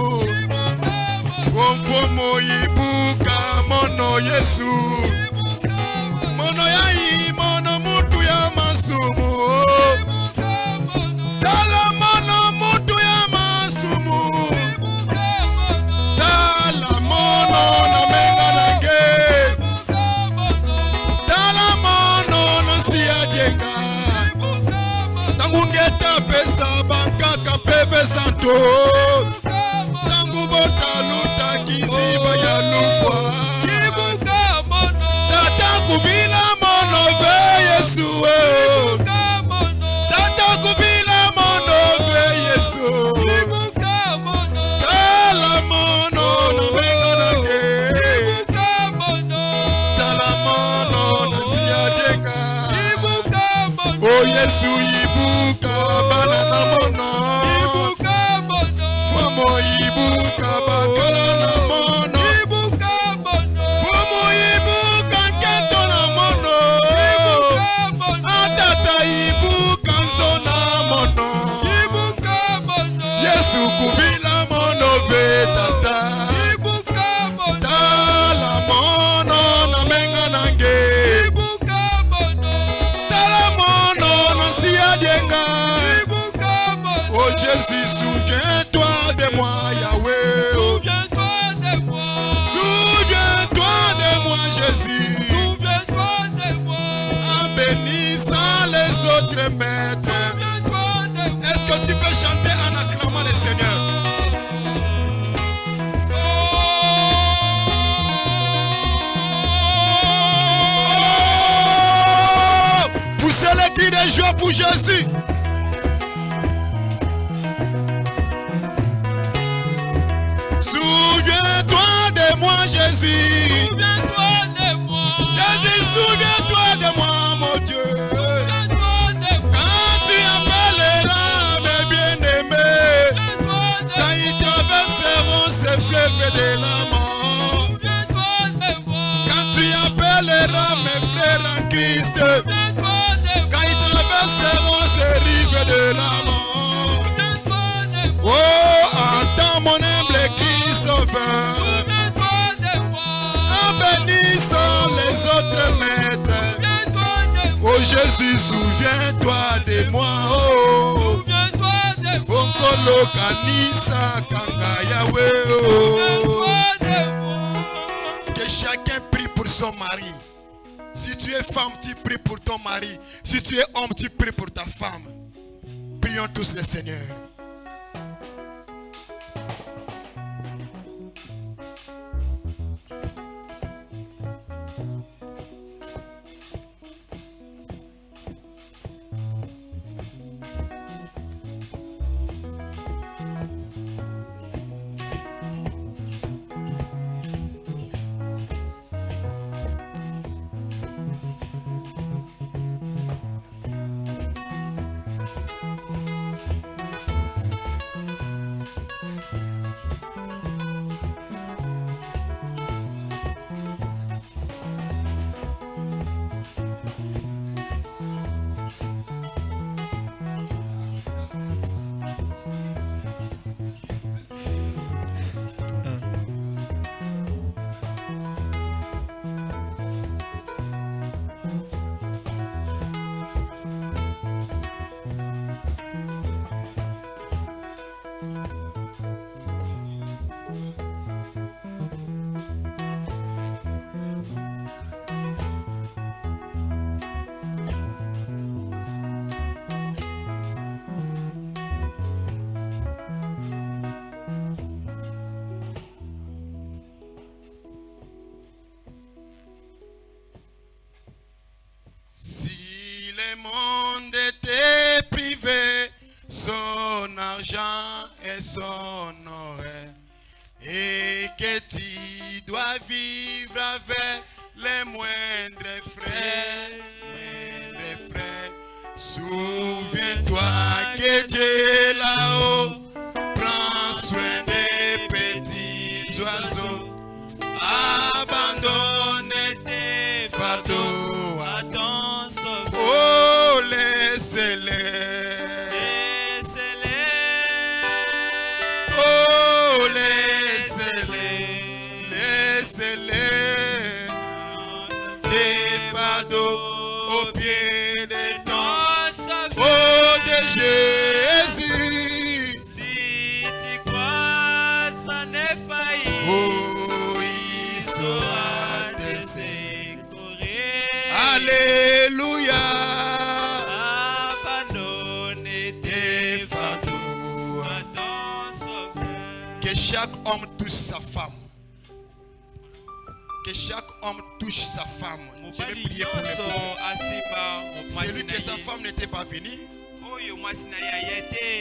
Onfomo ibuka mono Yesu. Mono yai mono mutu ya masumu. Tala mono mutu ya masumu. Tala mono na menga nage. Tala mono na siya dienga. Tangungeta pesa bankaka peve santo. Tangu bota luta kiziba ya lufwa. Tata kuvila mono ve Yesu. Tata kuvila mono ve Yesu. Tala Yesu ibuka banana mono. Ibuka mono. Fomo ibuka bakala na mono. Ibuka mono. Fomo ibuka kento na mono. Ibuka mono. Atata ibuka nzona mono. Ibuka mono. Yesu kuvila mono vetata. Ibuka mono. Tala mono na menga nange. Ibuka mono. Tala mono na siya dienga. Ibuka mono. Oh Jésus, souviens-toi de moi, Yahweh. Souviens-toi de moi. Souviens-toi de moi, Jésus. Souviens-toi de moi. En bénissant les autres maîtres. Souviens-toi de moi. Est-ce que tu peux chanter en acclamant le Seigneur? Oh! Poussez les cris de joie pour Jésus. Souviens-toi de moi, Jésus. Souviens-toi de moi. Jésus, souviens-toi de moi, mon Dieu. Souviens-toi de moi. Quand tu appelleras mes bien-aimés, Souviens-toi de moi. quand ils traverseront ces fleuves de la mort, Souviens-toi de moi. quand tu appelleras mes frères en Christ, Souviens-toi de moi. quand ils traverseront ces rives de la mort, Souviens-toi de moi. oh, entends mon humble cri sauveur, Souviens-toi de moi. en bénissant les autres maîtres. Souviens-toi de moi. Oh Jésus, souviens-toi de moi, oh. Souviens-toi de moi. Onkolo kanisa kanga Yahweh, oh. Souviens-toi de moi. Que chacun prie pour son mari. Si tu es femme, tu pries pour ton mari. Si tu es homme, tu pries pour ta femme. Prions tous le Seigneur. Si le monde était privé, son argent et son or, et que tu dois vivre avec les moindres frais, souviens-toi que Dieu là-haut prend soin des petits oiseaux, abandonne tes fardeaux à ton sauveur. Oh, laisse-les. Oh, laisse-les. Laisse-les. Des fardeaux au pied de ton sauveur. Oh, de Jésus. Si tu crois sans effaillir, Oh, il saura te secourir. Alléluia. Abandonne tes fardeaux à ton sauveur. Que chaque homme touche sa femme. Que chaque homme touche sa femme. Je vais prier pour le couple. Celui que sa femme n'était pas venue,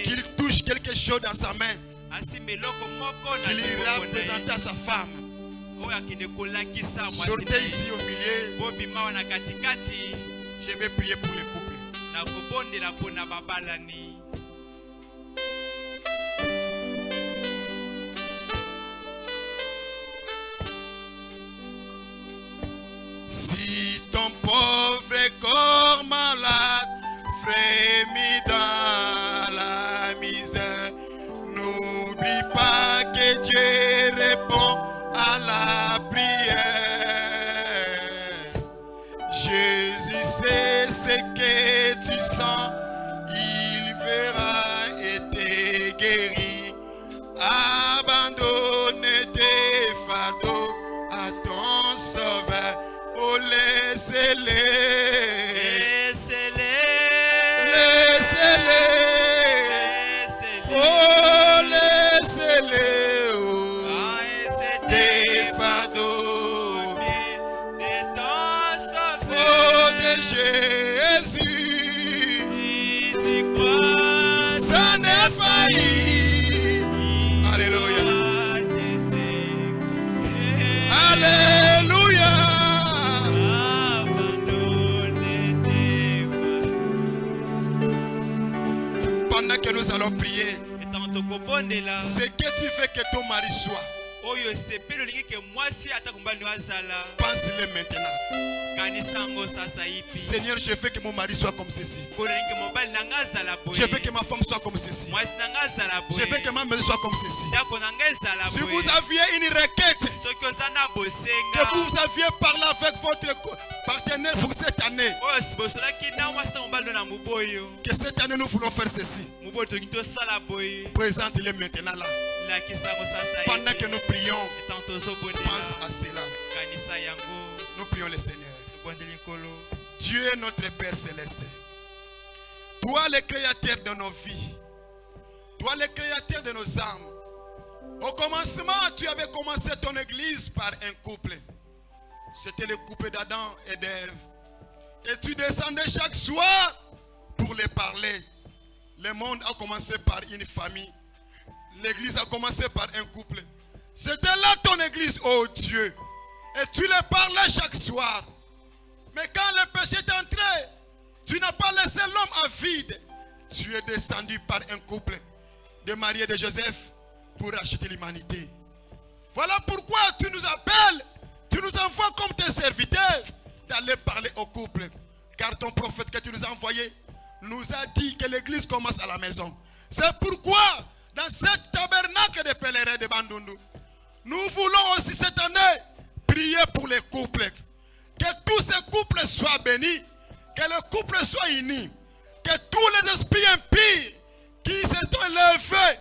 qu'il touche quelque chose dans sa main, qu'il représente à sa femme. Sortez ici au milieu. Je vais prier pour le couple. Si ton pauvre corps malade frémit dans la misère, n'oublie pas que Dieu répond à la prière. Jésus sait ce que tu sens, il verra et te guérit. Abandonne tes fardeaux à ton sauveur. Oh, laissez-les. Oh, laissez-les. Oh, tes fardeaux. Oh, de Jésus. Ça n'est failli. Alléluia. Alléluia. Pendant que nous allons prier, ce que tu veux que ton mari soit, pense-le maintenant. Seigneur, je veux que mon mari soit comme ceci. Je veux que ma femme soit comme ceci. Je veux que ma maison soit comme ceci. Si vous aviez une requête, que vous aviez parlé avec votre partenaire pour cette année, que cette année nous voulons faire ceci, présente-le maintenant là. Pendant que nous prions, pense à cela. Nous prions le Seigneur. Dieu est notre Père céleste. Toi le créateur de nos vies. Toi le créateur de nos âmes. Au commencement, tu avais commencé ton église par un couple. C'était le couple d'Adam et d'Ève. Et tu descendais chaque soir pour les parler. Le monde a commencé par une famille. L'église a commencé par un couple. C'était là ton église, oh Dieu. Et tu les parlais chaque soir. Mais quand le péché est entré, tu n'as pas laissé l'homme à vide. Tu es descendu par un couple de Marie et de Joseph pour racheter l'humanité. Voilà pourquoi tu nous appelles, tu nous envoies comme tes serviteurs d'aller parler au couple. Car ton prophète que tu nous as envoyé nous a dit que l'église commence à la maison. C'est pourquoi dans cette tabernacle de pèlerins de Bandundu, nous voulons aussi cette année prier pour les couples. Que tous ces couples soient bénis. Que le couple soit uni. Que tous les esprits impies qui se sont levés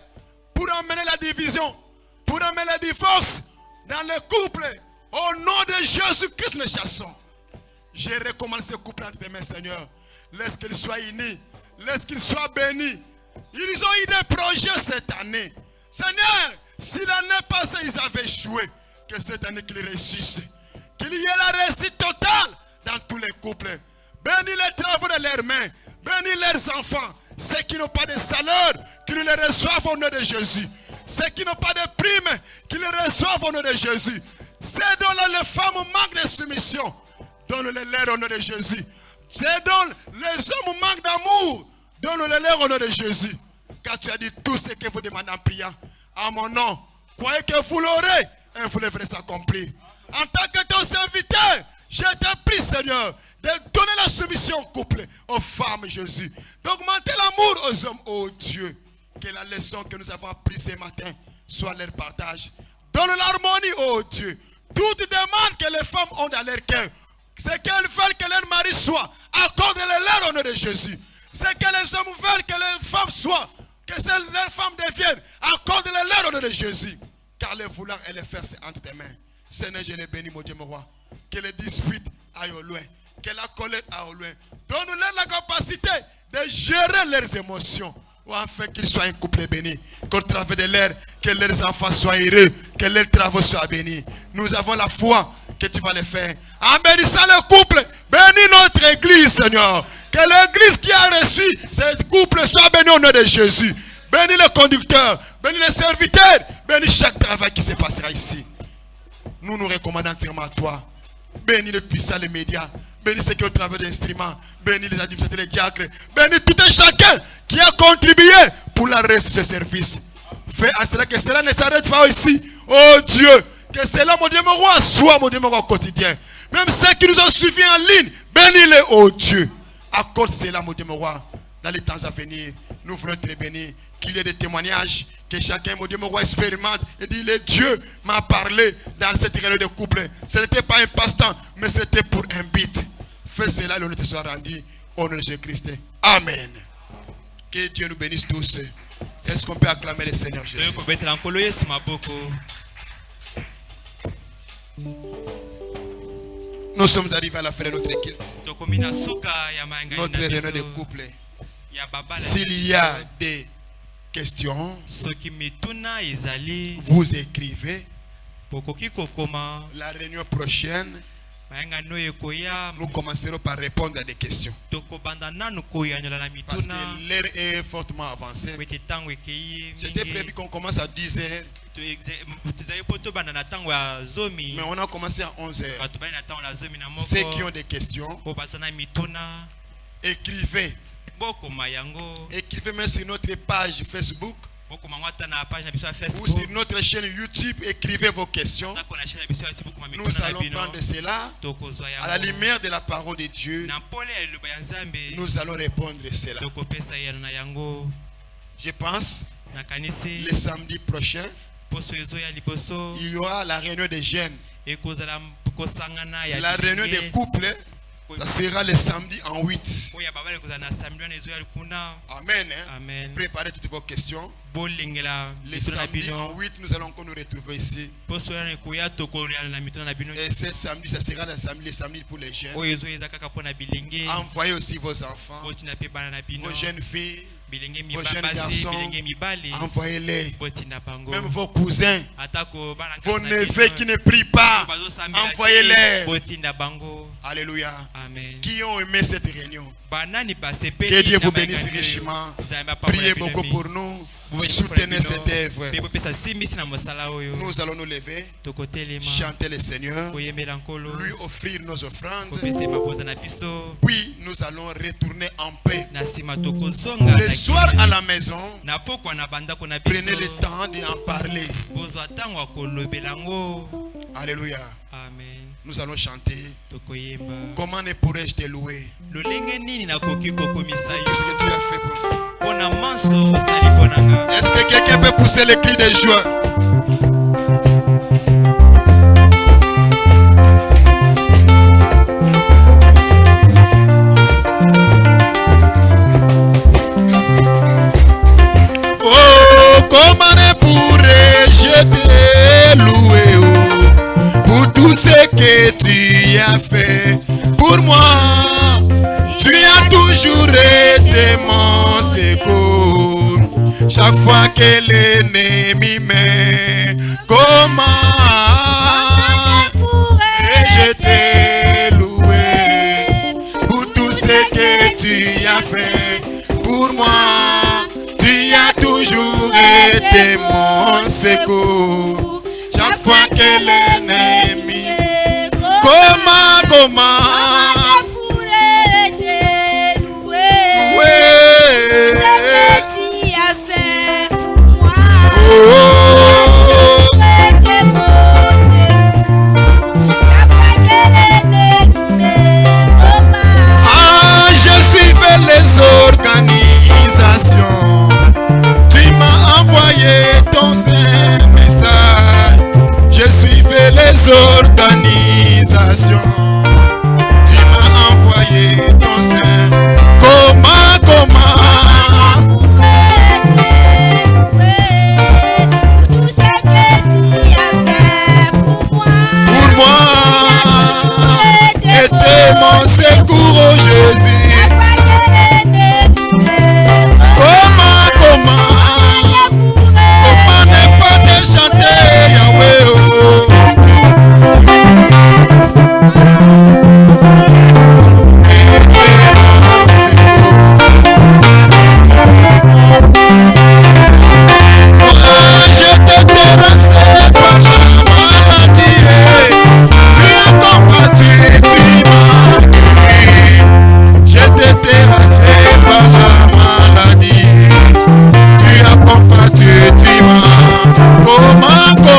pour amener la division, pour amener le divorce dans le couple, au nom de Jésus-Christ, les chassons. Je recommande ce couple entre tes mains, Seigneur. Laisse qu'ils soient unis. Laisse qu'ils soient bénis. Ils ont eu des projets cette année. Seigneur, si l'année passée ils avaient échoué, que cette année qu'ils réussissent. Qu'il y ait la réussite totale dans tous les couples. Bénis les travaux de leurs mains. Bénis leurs enfants. Ceux qui n'ont pas de salaire, qu'ils les reçoivent au nom de Jésus. Ceux qui n'ont pas de primes, qu'ils les reçoivent au nom de Jésus. Ceux dont les femmes manquent de soumission, donne-les leur au nom de Jésus. Ceux dont les hommes manquent d'amour, donne-les leur au nom de Jésus. Car tu as dit tout ce que vous demandez en priant. À mon nom, croyez que vous l'aurez et vous le verrez s'accomplir. En tant que ton serviteur, je te prie, Seigneur, de donner la soumission au couple, aux femmes, Jésus. D'augmenter l'amour aux hommes, oh Dieu. Que la leçon que nous avons apprise ce matin soit leur partage. Donne l'harmonie, oh Dieu. Toute demande que les femmes ont dans leur cœur, c'est qu'elles veulent que leur mari soit, accorde-le-leur au nom de Jésus. C'est que les hommes veulent que les femmes soient, que leurs femmes deviennent, accorde-le-leur au nom de Jésus. Car le vouloir et le faire, c'est entre tes mains. Seigneur, je les bénis, mon Dieu, mon roi. Que les disputes aillent au loin. Que la colère aille au loin. Donne-leur la capacité de gérer leurs émotions. Ou afin qu'ils soient un couple béni. Qu'au travers de l'air, que leurs enfants soient heureux. Que leurs travaux soient bénis. Nous avons la foi que tu vas les faire. En bénissant le couple, bénis notre église, Seigneur. Que l'église qui a reçu ce couple soit béni au nom de Jésus. Bénis le conducteur. Bénis les serviteurs. Bénis chaque travail qui se passera ici. Nous nous recommandons entièrement à toi. Bénis le puissant, les médias. Bénis ceux qui ont travaillé d'instruments. Bénis les administrateurs, les diacres. Bénis tout et chacun qui a contribué pour la réussite de ce service. Fais à cela que cela ne s'arrête pas ici. Oh Dieu, que cela, mon Dieu, mon roi, soit mon Dieu, mon roi quotidien. Même ceux qui nous ont suivis en ligne, bénis-les, oh Dieu. Accorde cela, mon Dieu, mon roi. Dans les temps à venir, nous voulons te bénir. Qu'il y ait des témoignages, que chacun, mon Dieu, mon roi, expérimente et dit, le Dieu m'a parlé dans cette réunion de couple. Ce n'était pas un passe-temps, mais c'était pour un but. Fais cela, l'honneur te soit rendu. Au nom de Jésus-Christ. Amen. Que Dieu nous bénisse tous. Est-ce qu'on peut acclamer le Seigneur Jésus? Nous sommes arrivés à la fin de notre culte. Notre réunion de couple. S'il y a des questions, vous écrivez. La réunion prochaine, nous commencerons par répondre à des questions. Parce que l'heure est fortement avancée. C'était prévu qu'on commence à 10 heures. Mais on a commencé à 11 heures. Ceux qui ont des questions, écrivez. Écrivez même sur notre page Facebook ou sur notre chaîne YouTube. Écrivez vos questions. Nous allons prendre cela à la lumière de la parole de Dieu. Nous allons répondre à cela. Je pense le samedi prochain il y aura la réunion des jeunes. La réunion des couples, ça sera le samedi en 8. Amen. Amen. Préparez toutes vos questions. Le samedi en 8, nous allons encore nous retrouver ici. Et ce samedi, ça sera le samedi pour les jeunes. Envoyez aussi vos enfants, vos jeunes filles, vos jeunes garçons, envoyez-les. Même vos cousins, vos neveux qui ne prient pas, envoyez-les. Alléluia. Amen. Qui ont aimé cette réunion? Que Dieu vous bénisse richement. Priez beaucoup pour nous. Soutenez cette œuvre. Nous allons nous lever, chanter le Seigneur, lui offrir nos offrandes. Puis nous allons retourner en paix. Le soir à la maison, prenez le temps d'en parler. Alléluia. Amen. Nous allons chanter. Comment ne pourrais-je te louer? Tout ce que tu as fait pour nous. Est-ce que quelqu'un peut pousser les cris de joie? Oh, comment ne pourrais-je te louer, oh, pour tout ce que tu as fait pour moi? Tu as toujours été mon secours. Chaque fois que l'ennemi met, comment pourrais-je te louer pour tout ce que tu as fait pour moi? Tu as toujours été mon secours. Chaque fois que l'ennemi, comment les organisations, tu m'as envoyé ton saint message. Je suivais les organisations, tu m'as envoyé ton saint. Comment tout ce que tu as fait pour moi était mon secours, oh Jésus. Comment ne pas te chanter, Yahweh, oh.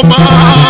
Koma.